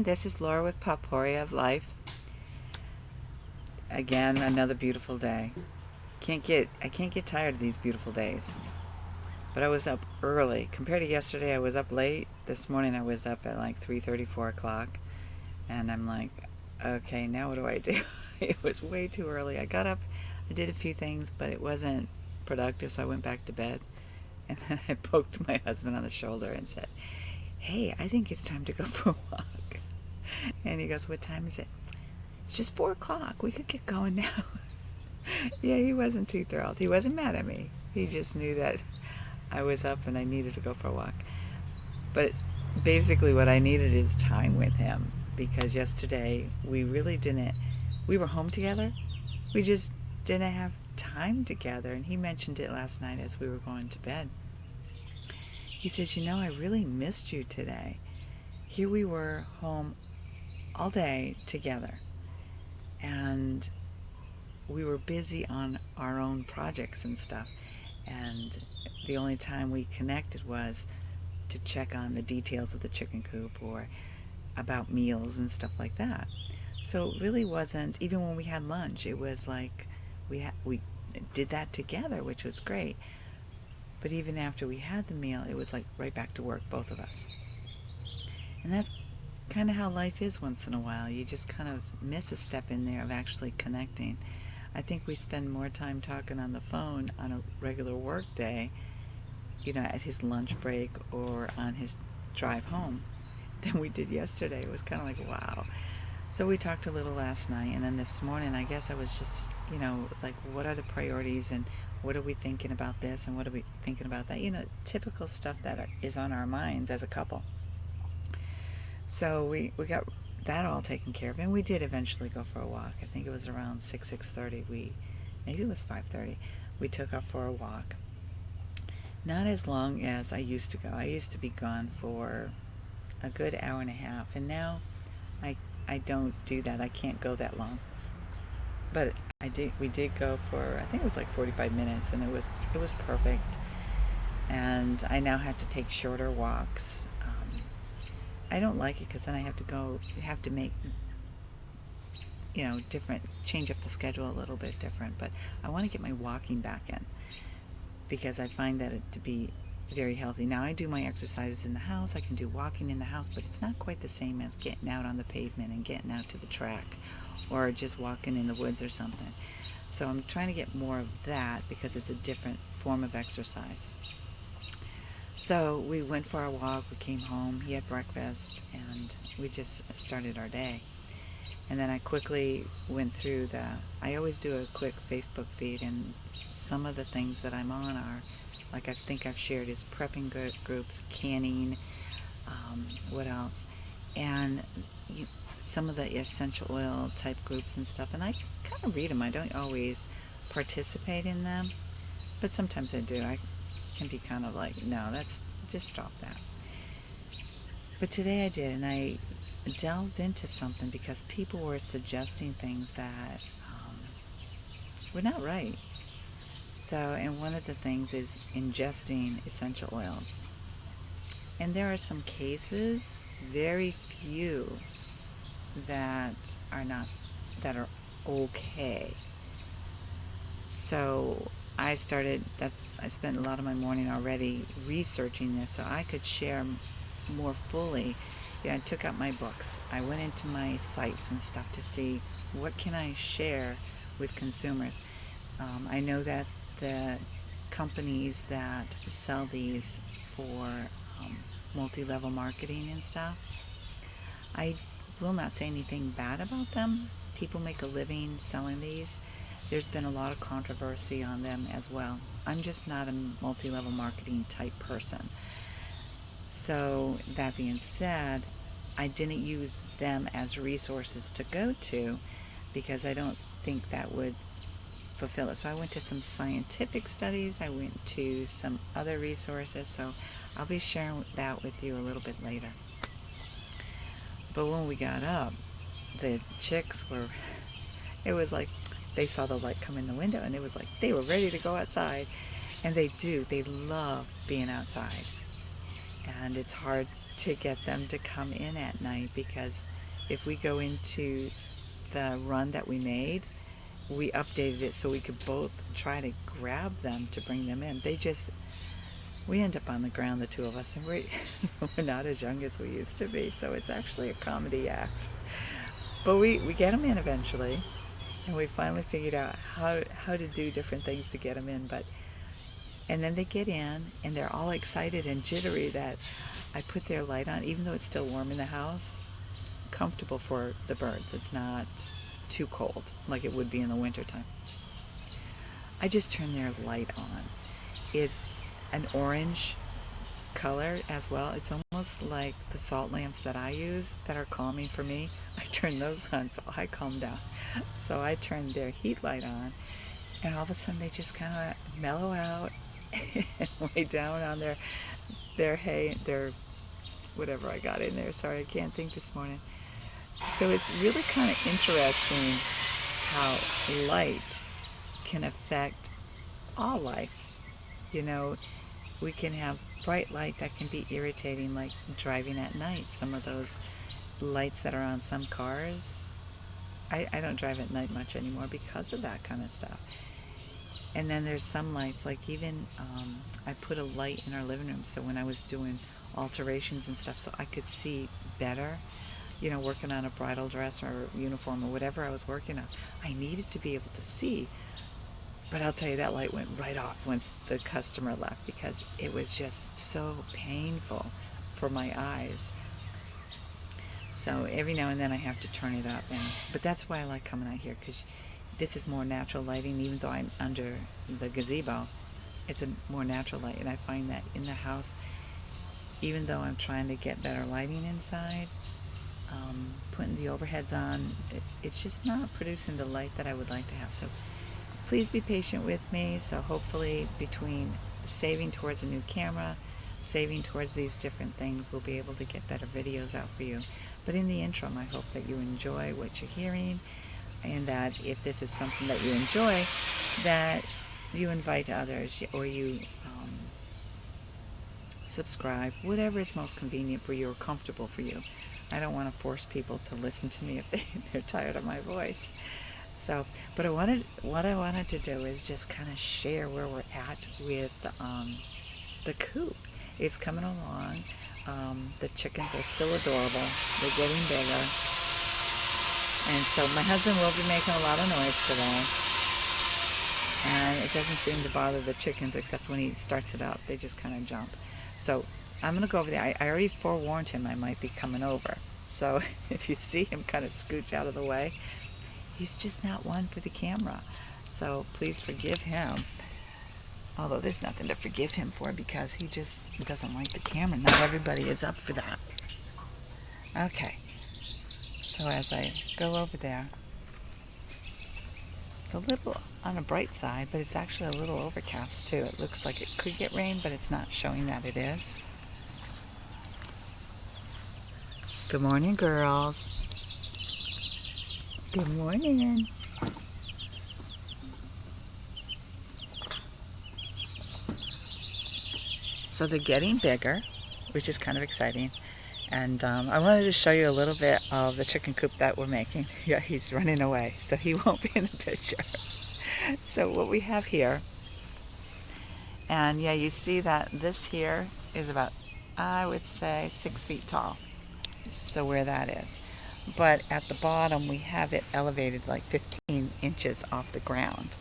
This is Laura with Potpourri of Life. Again, another beautiful day. I can't get tired of these beautiful days. But I was up early. Compared to yesterday, I was up late. This morning I was up at like 3:30, 4 o'clock. And I'm like, okay, now what do I do? It was way too early. I got up, I did a few things, but it wasn't productive, so I went back to bed. And then I poked my husband on the shoulder and said, hey, I think it's time to go for a walk. And he goes, what time is it? It's just 4 o'clock. We could get going now. Yeah, he wasn't too thrilled. He wasn't mad at me. He just knew that I was up and I needed to go for a walk. But basically what I needed is time with him, because yesterday we were home together. We just didn't have time together. And he mentioned it last night as we were going to bed. He says, I really missed you today. Here we were home all day together, and we were busy on our own projects and stuff, and the only time we connected was to check on the details of the chicken coop or about meals and stuff like that. So it really wasn't, even when we had lunch, it was like we did that together, which was great. But even after we had the meal, it was like right back to work, both of us. And that's kind of how life is once in a while. You just kind of miss a step in there of actually connecting. I think we spend more time talking on the phone on a regular work day, at his lunch break or on his drive home, than we did yesterday. It was kind of like, wow. So we talked a little last night, and then this morning I guess I was just, like, what are the priorities, and what are we thinking about this, and what are we thinking about that? Typical stuff that is on our minds as a couple. So we got that all taken care of, and we did eventually go for a walk. I think it was around 6:30. Maybe it was 5:30. We took off for a walk. Not as long as I used to go. I used to be gone for a good hour and a half, and now I don't do that. I can't go that long. But we did go for, I think it was like 45 minutes, and it was perfect. And I now have to take shorter walks. I don't like it because then I have to make, change up the schedule a little bit different. But I want to get my walking back in, because I find that it to be very healthy. Now I do my exercises in the house. I can do walking in the house, but it's not quite the same as getting out on the pavement and getting out to the track, or just walking in the woods or something. So I'm trying to get more of that, because it's a different form of exercise. So we went for our walk, we came home, he had breakfast, and we just started our day. And then I quickly went through I always do a quick Facebook feed, and some of the things that I'm on are, like I think I've shared, is prepping groups, canning, what else? And some of the essential oil type groups and stuff, and I kind of read them. I don't always participate in them, but sometimes I do. I can be kind of like, no, just stop that. But today I did, and I delved into something because people were suggesting things that were not right. So, and one of the things is ingesting essential oils. And there are some cases, very few, that are okay. So I spent a lot of my morning already researching this so I could share more fully. I took out my books. I went into my sites and stuff to see what can I share with consumers. I know that the companies that sell these for multi-level marketing and stuff, I will not say anything bad about them. People make a living selling these. There's been a lot of controversy on them as well. I'm just not a multi-level marketing type person. So that being said, I didn't use them as resources to go to, because I don't think that would fulfill it. So I went to some scientific studies. I went to some other resources. So I'll be sharing that with you a little bit later. But when we got up, the chicks it was like they saw the light come in the window, and it was like they were ready to go outside. And they love being outside. And it's hard to get them to come in at night, because if we go into the run that we made, we updated it so we could both try to grab them to bring them in. We end up on the ground, the two of us, and we're not as young as we used to be, so it's actually a comedy act. But we get them in eventually, and we finally figured out how to do different things to get them in. And then they get in, and they're all excited and jittery that I put their light on, even though it's still warm in the house. Comfortable for the birds. It's not too cold like it would be in the wintertime. I just turn their light on. It's an orange color as well. It's almost like the salt lamps that I use that are calming for me. I turn those on so I calm down. So I turn their heat light on, and all of a sudden they just kind of mellow out and lay down on their hay, their whatever I got in there. Sorry, I can't think this morning. So it's really kind of interesting how light can affect all life. You know, we can have bright light that can be irritating, like driving at night. Some of those lights that are on some cars, I don't drive at night much anymore because of that kind of stuff. And then there's some lights, like even I put a light in our living room so when I was doing alterations and stuff so I could see better, you know, working on a bridal dress or uniform or whatever I was working on, I needed to be able to see. But I'll tell you, that light went right off once the customer left because it was just so painful for my eyes. So every now and then I have to turn it up, but that's why I like coming out here, because this is more natural lighting. Even though I'm under the gazebo, it's a more natural light, and I find that in the house, even though I'm trying to get better lighting inside, putting the overheads on, it's just not producing the light that I would like to have. So please be patient with me. So hopefully between saving towards a new camera, saving towards these different things, we'll be able to get better videos out for you. But in the interim, I hope that you enjoy what you're hearing, and that if this is something that you enjoy, that you invite others, or you subscribe, whatever is most convenient for you or comfortable for you. I don't want to force people to listen to me if they're tired of my voice. So, but what I wanted to do is just kind of share where we're at with the coop. It's coming along. The chickens are still adorable. They're getting bigger. And so my husband will be making a lot of noise today. And it doesn't seem to bother the chickens, except when he starts it up, they just kind of jump. So I'm going to go over there. I already forewarned him I might be coming over. So if you see him kind of scooch out of the way, he's just not one for the camera. So please forgive him. Although there's nothing to forgive him for, because he just doesn't like the camera. Not everybody is up for that. Okay. So as I go over there, it's a little on the bright side, but it's actually a little overcast too. It looks like it could get rain, but it's not showing that it is. Good morning, girls. Good morning. So they're getting bigger, which is kind of exciting. And I wanted to show you a little bit of the chicken coop that we're making. Yeah, he's running away, so he won't be in the picture. So what we have here, and yeah, you see that this here is about, I would say, 6 feet tall. So where that is. But at the bottom, we have it elevated like 15 inches off the ground.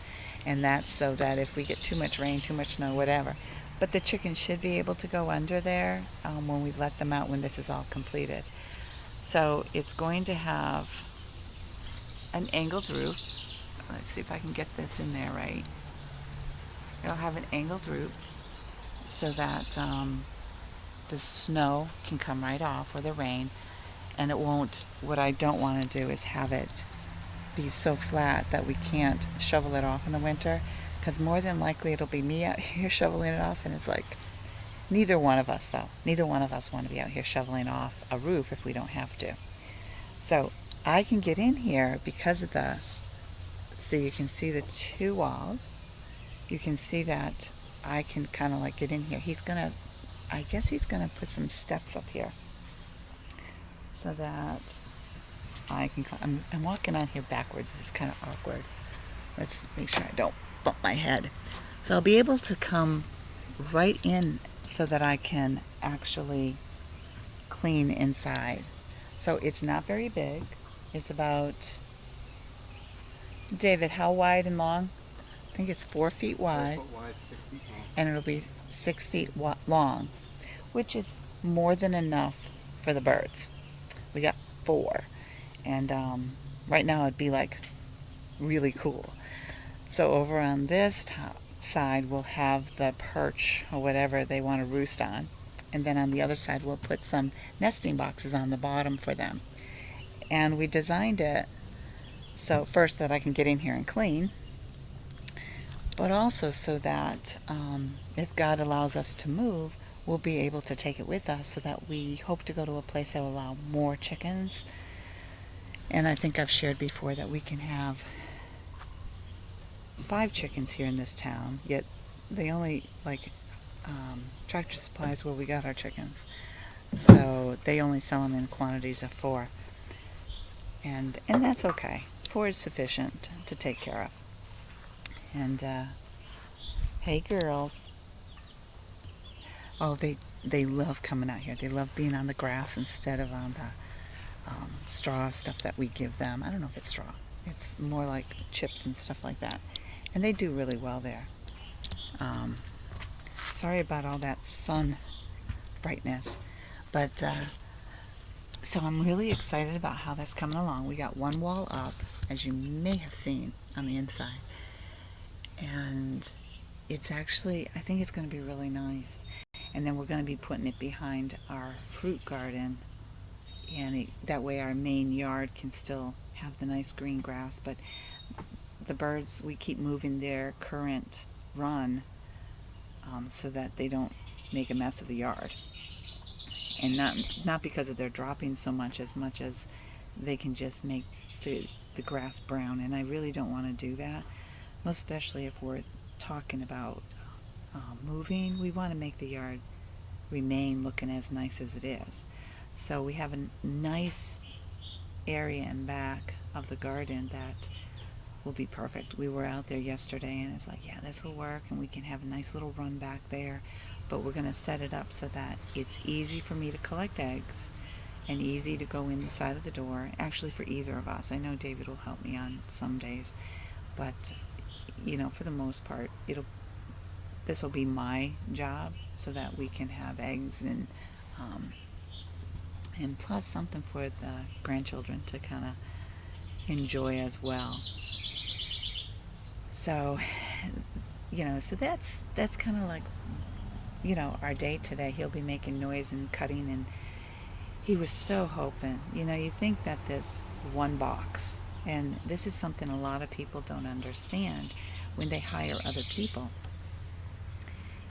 And that's so that if we get too much rain, too much snow, whatever. But the chickens should be able to go under there when we let them out, when this is all completed. So it's going to have an angled roof. Let's see if I can get this in there right. It'll have an angled roof so that the snow can come right off, or the rain. And it won't, what I don't want to do is have it be so flat that we can't shovel it off in the winter, because more than likely it'll be me out here shoveling it off, and it's like, neither one of us want to be out here shoveling off a roof if we don't have to. So I can get in here because of so you can see the two walls. You can see that I can kind of like get in here. I guess he's gonna put some steps up here. so that I can, I'm walking on here backwards. This is kind of awkward. Let's make sure I don't bump my head. So I'll be able to come right in so that I can actually clean inside. So it's not very big. It's about, David, how wide and long? I think it's 4 feet wide. 4 foot wide, 6 feet long. And it'll be 6 feet long, which is more than enough for the birds. We got 4. And right now it'd be like really cool. So over on this top side we'll have the perch or whatever they want to roost on, and then on the other side we'll put some nesting boxes on the bottom for them. And we designed it so first that I can get in here and clean, but also so that if God allows us to move, we'll be able to take it with us, so that we hope to go to a place that will allow more chickens. And I think I've shared before that we can have 5 chickens here in this town, yet they only like Tractor Supply is where we got our chickens, so they only sell them in quantities of 4, and that's okay. 4 is sufficient to take care of. And hey girls, oh they love coming out here. They love being on the grass instead of on the straw stuff that we give them. I don't know if it's straw. It's more like chips and stuff like that. And they do really well there. Sorry about all that sun brightness. But, so I'm really excited about how that's coming along. We got one wall up, as you may have seen on the inside. And it's actually, I think it's going to be really nice. And then we're going to be putting it behind our fruit garden. And that way our main yard can still have the nice green grass, but the birds, we keep moving their current run so that they don't make a mess of the yard. And not because of their dropping so much as they can just make the grass brown. And I really don't want to do that, most especially if we're talking about moving. We want to make the yard remain looking as nice as it is. So we have a nice area in back of the garden that will be perfect. We were out there yesterday and it's like, yeah, this will work, and we can have a nice little run back there. But we're going to set it up so that it's easy for me to collect eggs and easy to go in the side of the door, actually for either of us. I know David will help me on some days, but for the most part this will be my job, so that we can have eggs and plus something for the grandchildren to kind of enjoy as well. So, so that's kind of like, our day today. He'll be making noise and cutting, and he was so hoping. You think that this one box, and this is something a lot of people don't understand when they hire other people,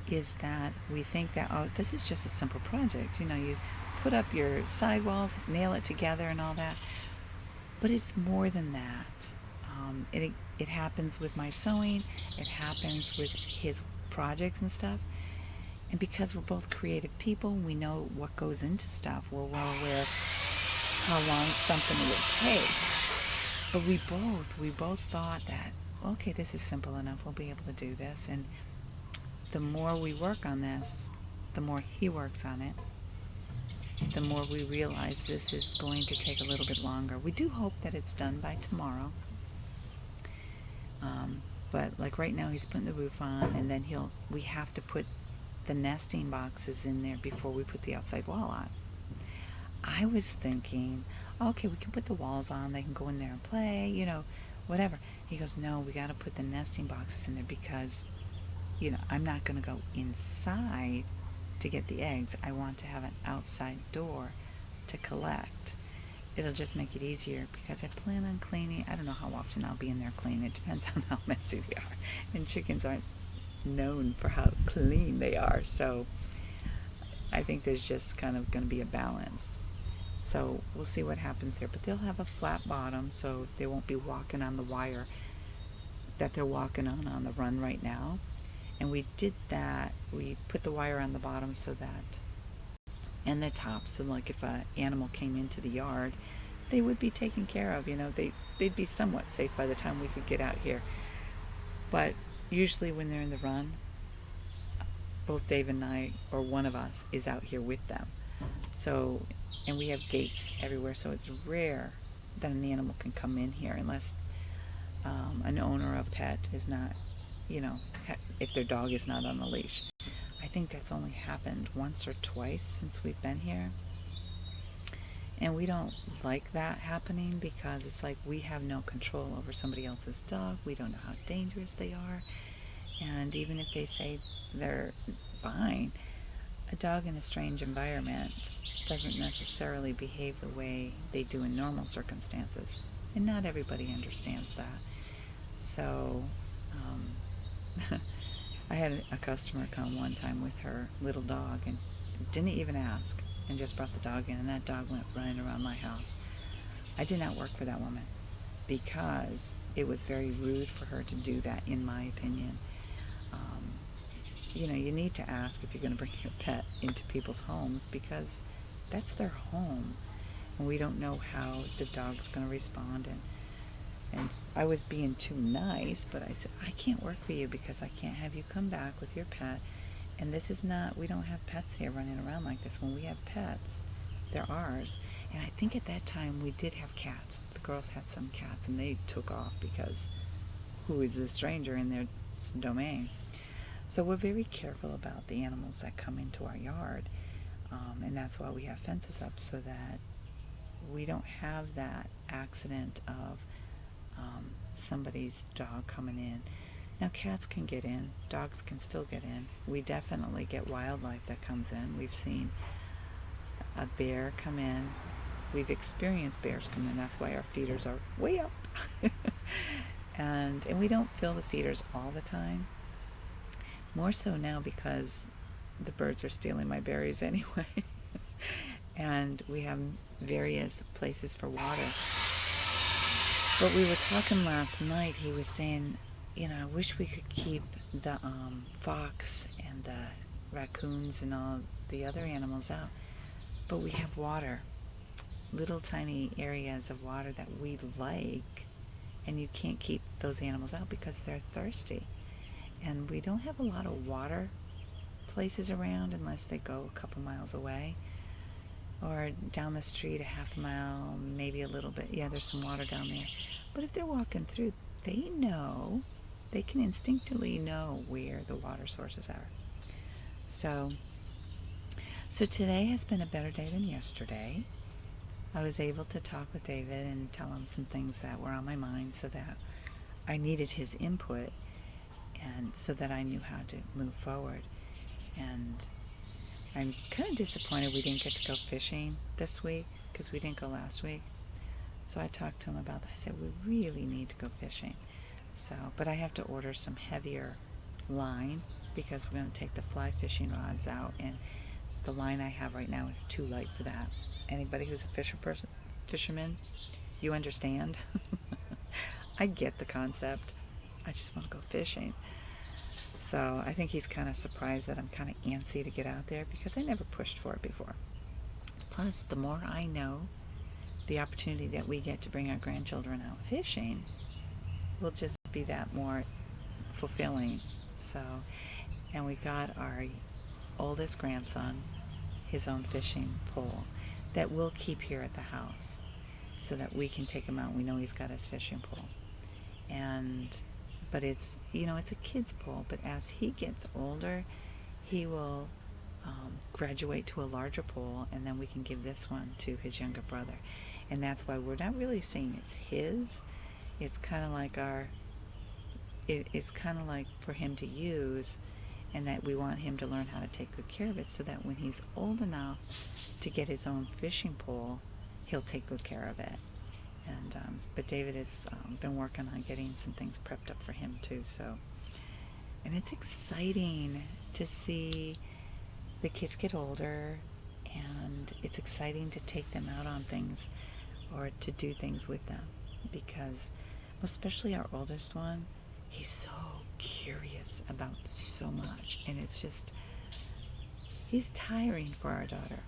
is that we think that, oh, this is just a simple project. You put up your sidewalls, nail it together and all that. But it's more than that. It happens with my sewing. It happens with his projects and stuff. And because we're both creative people, we know what goes into stuff. We're well aware of how long something will take. But we both thought that, okay, this is simple enough. We'll be able to do this. And the more we work on this, the more he works on it, the more we realize this is going to take a little bit longer. We do hope that it's done by tomorrow. But like right now he's putting the roof on, and then we have to put the nesting boxes in there before we put the outside wall on. I was thinking, okay, we can put the walls on, they can go in there and play, whatever. He goes, no, we got to put the nesting boxes in there because, I'm not going to go inside to get the eggs. I want to have an outside door to collect. It'll just make it easier because I plan on cleaning. I don't know how often I'll be in there cleaning. It depends on how messy they are. And chickens aren't known for how clean they are. So I think there's just kind of going to be a balance. So we'll see what happens there. But they'll have a flat bottom, so they won't be walking on the wire that they're walking on the run right now. And we did that. We put the wire on the bottom so that and the tops. So like if an animal came into the yard, they would be taken care of. They'd be somewhat safe by the time we could get out here. But usually when they're in the run, both Dave and I, or one of us, is out here with them. So, and we have gates everywhere, so it's rare that an animal can come in here unless an owner of a pet is not, if their dog is not on a leash. I think that's only happened once or twice since we've been here. And we don't like that happening because it's like we have no control over somebody else's dog. We don't know how dangerous they are. And even if they say they're fine, a dog in a strange environment doesn't necessarily behave the way they do in normal circumstances. And not everybody understands that. So, I had a customer come one time with her little dog and didn't even ask and just brought the dog in, and that dog went running around my house. I did not work for that woman because it was very rude for her to do that, in my opinion. You need to ask if you're going to bring your pet into people's homes because that's their home, and we don't know how the dog's going to respond. And I was being too nice, but I said, I can't work for you because I can't have you come back with your pet. And this is not, we don't have pets here running around like this. When we have pets, they're ours. And I think at that time we did have cats. The girls had some cats and they took off because who is the stranger in their domain? So we're very careful about the animals that come into our yard. And that's why we have fences up, so that we don't have that accident of somebody's dog coming in. Now, cats can get in, dogs can still get in. We definitely get wildlife that comes in. We've seen a bear come in. We've experienced bears come in. That's why our feeders are way up. And we don't fill the feeders all the time. More so now because the birds are stealing my berries anyway. And we have various places for water. But we were talking last night, he was saying, I wish we could keep the fox and the raccoons and all the other animals out. But we have water, little tiny areas of water that we like, and you can't keep those animals out because they're thirsty. And we don't have a lot of water places around unless they go a couple miles away. Or down the street a half a mile, maybe a little bit. Yeah, there's some water down there. But if they're walking through, they can instinctively know where the water sources are. So today has been a better day than yesterday. I was able to talk with David and tell him some things that were on my mind, so that I needed his input, and so that I knew how to move forward. And I'm kind of disappointed we didn't get to go fishing this week because we didn't go last week. So I talked to him about that. I said, we really need to go fishing. But I have to order some heavier line because we're going to take the fly fishing rods out, and the line I have right now is too light for that. Anybody who's a fisherman, you understand? I get the concept. I just want to go fishing. So I think he's kind of surprised that I'm kind of antsy to get out there because I never pushed for it before. Plus, the more I know, the opportunity that we get to bring our grandchildren out fishing will just be that more fulfilling. And we got our oldest grandson his own fishing pole that we'll keep here at the house so that we can take him out. We know he's got his fishing pole. But it's a kid's pole, but as he gets older, he will graduate to a larger pole, and then we can give this one to his younger brother. And that's why we're not really saying it's his. It's kind of like it's kind of like for him to use, and that we want him to learn how to take good care of it, so that when he's old enough to get his own fishing pole, he'll take good care of it. But David has been working on getting some things prepped up for him too. And it's exciting to see the kids get older, and it's exciting to take them out on things or to do things with them, because especially our oldest one, he's so curious about so much, and it's just, he's tiring for our daughter.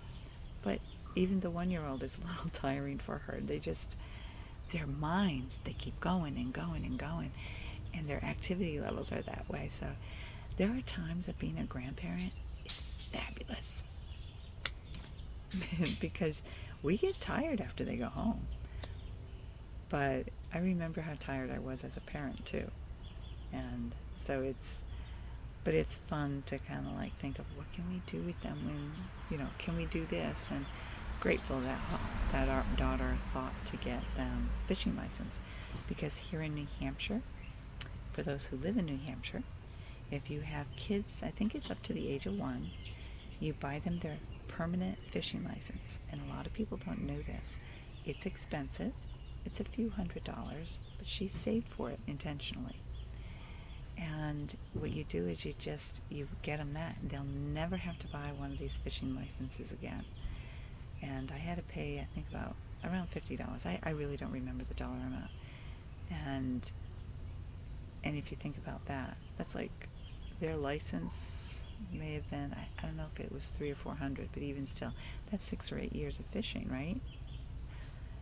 even the 1-year-old is a little tiring for her. Their minds, they keep going and going and going, and their activity levels are that way. So there are times that being a grandparent is fabulous because we get tired after they go home. But I remember how tired I was as a parent too. And so it's fun to kind of like think of what can we do with them when, can we do this? And grateful that our daughter thought to get them fishing license, because here in New Hampshire, for those who live in New Hampshire, if you have kids, I think it's up to the age of 1, you buy them their permanent fishing license. And a lot of people don't know this. It's expensive. It's a few $100s, but she saved for it intentionally. And what you do is you get them that, and they'll never have to buy one of these fishing licenses again. And I had to pay, I think, about around $50. I really don't remember the dollar amount. And if you think about that, that's like their license may have been, I don't know if it was $300 or $400, but even still, that's 6 or 8 years of fishing, right?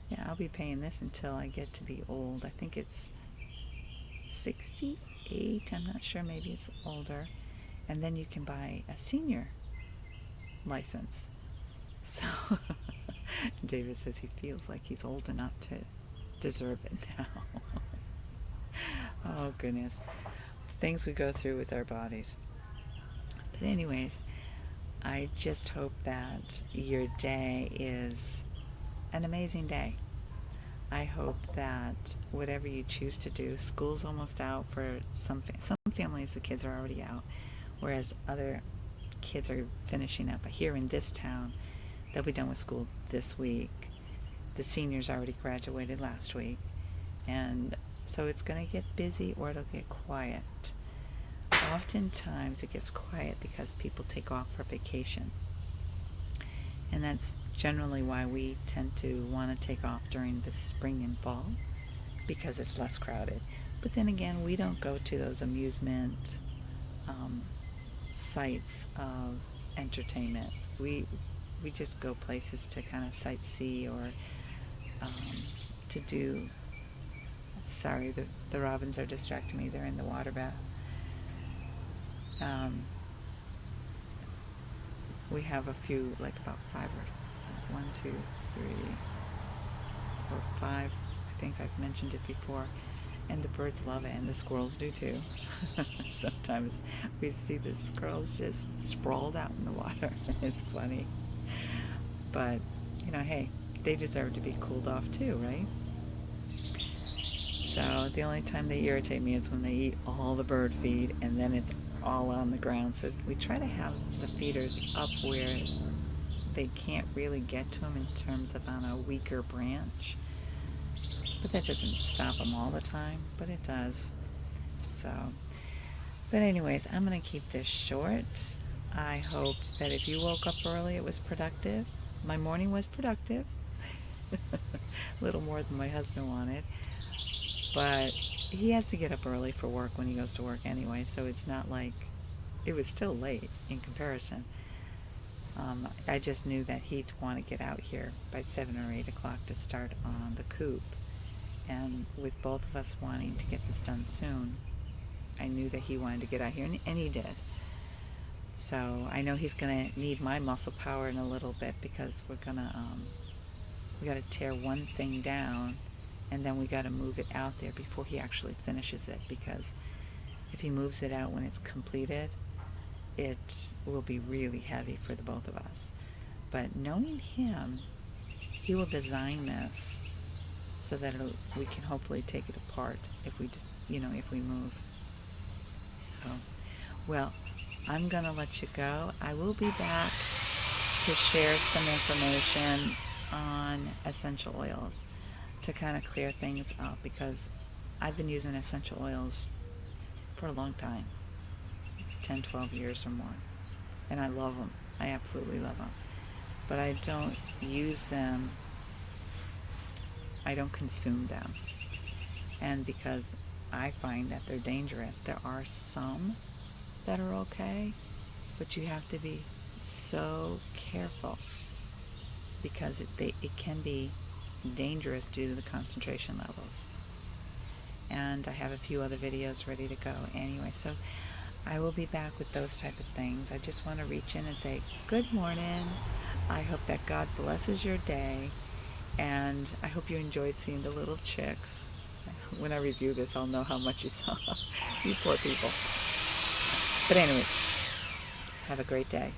Yeah, I'll be paying this until I get to be old. I think it's 68. I'm not sure. Maybe it's older. And then you can buy a senior license. So David says he feels like he's old enough to deserve it now. Oh, goodness. Things we go through with our bodies. But anyways, I just hope that your day is an amazing day. I hope that whatever you choose to do, school's almost out for some families. The kids are already out, whereas other kids are finishing up. Here in this town, they'll be done with school this week. The seniors already graduated last week, and so it's going to get busy or it'll get quiet. Oftentimes it gets quiet because people take off for vacation, and that's generally why we tend to want to take off during the spring and fall, because it's less crowded. But then again, we don't go to those amusement sites of entertainment. We just go places to kind of sightsee or to do. Sorry, the robins are distracting me. They're in the water bath. We have a few, like about 5 or 1, 2, 3, 4, 5. I think I've mentioned it before. And the birds love it, and the squirrels do too. Sometimes we see the squirrels just sprawled out in the water. It's funny. But, hey, they deserve to be cooled off too, right? So the only time they irritate me is when they eat all the bird feed and then it's all on the ground. So we try to have the feeders up where they can't really get to them in terms of on a weaker branch. But that doesn't stop them all the time, but it does. So, but anyways, I'm going to keep this short. I hope that if you woke up early, it was productive. My morning was productive. A little more than my husband wanted. But he has to get up early for work when he goes to work anyway, so it's not like it was still late in comparison. I just knew that he'd want to get out here by 7 or 8 o'clock to start on the coop. And with both of us wanting to get this done soon, I knew that he wanted to get out here, and he did. So I know he's going to need my muscle power in a little bit, because we got to tear one thing down, and then we got to move it out there before he actually finishes it, because if he moves it out when it's completed, it will be really heavy for the both of us. But knowing him, he will design this so that we can hopefully take it apart if we just, if we move. So, well, I'm going to let you go. I will be back to share some information on essential oils to kind of clear things up, because I've been using essential oils for a long time, 10, 12 years or more, and I love them. I absolutely love them. But I don't use them, I don't consume them. And because I find that they're dangerous, there are some that are okay, but you have to be so careful because it can be dangerous due to the concentration levels. And I have a few other videos ready to go anyway, so I will be back with those type of things. I just want to reach in and say good morning. I hope that God blesses your day, and I hope you enjoyed seeing the little chicks. When I review this, I'll know how much you saw. You poor people. But anyways, have a great day.